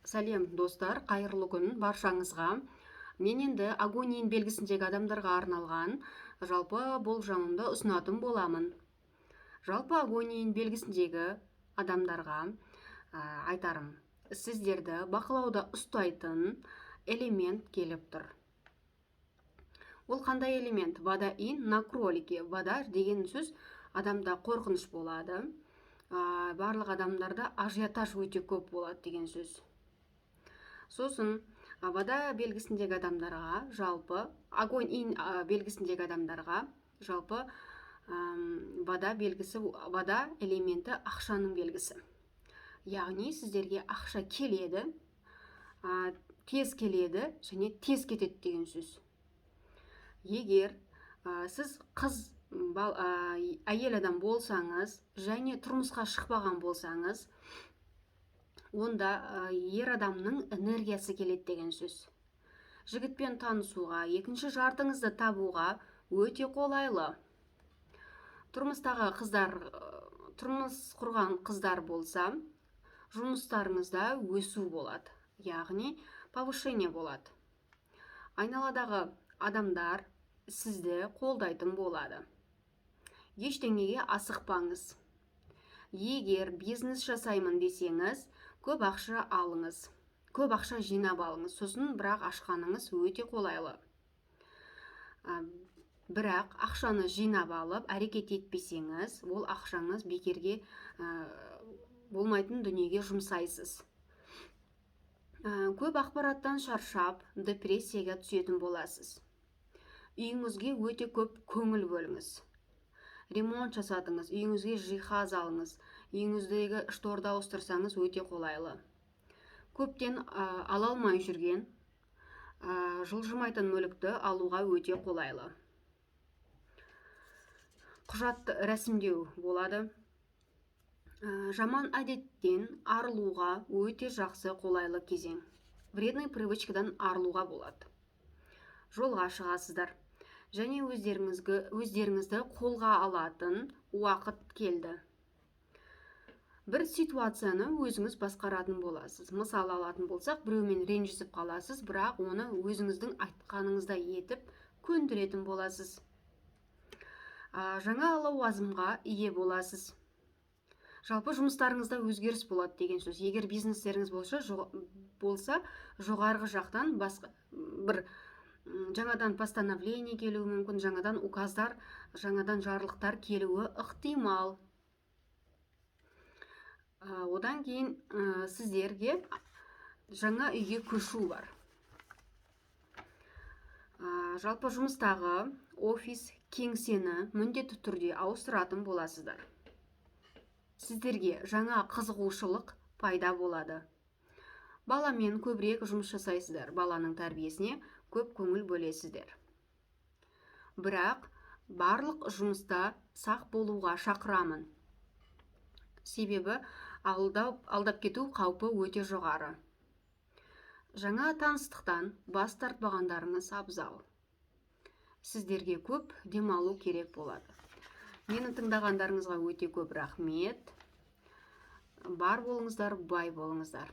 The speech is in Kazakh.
Сәлем достар, қайырлы күн баршаңызға. Мен енді агонийін белгісіндегі адамдарға арналған жалпы болжамымды ұсынатын боламын. Жалпы агонийін белгісіндегі адамдарға айтарым, сіздерді бақылауда ұстайтын элемент келіп тұр. Ол қандай элемент? Вода ин на кролике. Вода деген сөз адамда қорқыныш болады. Барлық адамдарда ажиотаж өте көп болады деген сөз. Сосын вода белгісіндегі адамдарға, жалпы огонь ин белгісіндегі адамдарға, жалпы вода белгісі, вода элементі ақшаның белгісі. Яғни сіздерге ақша келеді, тез келеді және тез кетеді деген сөз. Егер сіз әйел адам болсаңыз және тұрмысқа шықпаған болсаңыз, онда ер адамның энергиясы келеді деген сөз. Жігітпен танысуға, екінші жартыңызды табуға өте қолайлы. Тұрмыс құрған қыздар болса, жұмыстарыңызда өсу болады, яғни повышение болады. Айналадағы адамдар сізді қолдайтын болады. Ештеңеге асықпаңыз. Егер бизнес жасаймын десеңіз, көп ақша алыңыз, көп ақша жинап алыңыз, сосын бірақ ашқаныңыз өте қолайлы. Бірақ ақшаны жинап алып, әрекет етпесеңіз, ол ақшаңыз бекерге болмайтын дүниеге жұмсайсыз. Көп ақпараттан шаршап, депрессияға түсетін боласыз. Үйіңізге өте көп көңіл бөліңіз. Ремонт жасатыңыз, үйіңізге жиһаз алыңыз, үйіңіздегі шторды ауыстырсаңыз өте қолайлы. Көптен ала алмай жүрген жылжымайтын мүлікті алуға өте қолайлы. Құжатты рәсімдеу болады. Жаман әдеттен арылуға өте жақсы қолайлы кезең. Вредный привычкадан арылуға болады. Жолға шығасыздар. Және өздеріңізді қолға алатын уақыт келді. Бір ситуацияны өзіңіз басқаратын боласыз. Мысал алатын болсақ, біреумен ренжісіп қаласыз, бірақ оны өзіңіздің айтқаныңыздай етіп көндіретін боласыз. Жаңа лауазымға ие боласыз. Жалпы жұмыстарыңызда өзгеріс болады деген сөз. Егер бизнестеріңіз болса, жоғарғы жақтан бір жаңадан постановление келуі мүмкін, жаңадан указдар, жаңадан жарлықтар келуі ықтимал. Одан кейін сіздерге жаңа үйге көшу бар. Жалпы жұмыстағы офис, кеңсені міндетті түрде ауыстыратын боласыздар. Сіздерге жаңа қызығушылық пайда болады. Баламен көбірек жұмыс жасайсыздар, баланың тәрбиесіне көп көңіл бөлесіздер. Бірақ барлық жұмыста сақ болуға шақырамын. Себебі алдап кету қаупі өте жоғары. Жаңа таныстықтан бас тартпағандарыңыз абзал. Сіздерге көп демалу керек болады. Мені тыңдағандарыңызға өте көп рахмет. Бар болыңыздар, бай болыңыздар.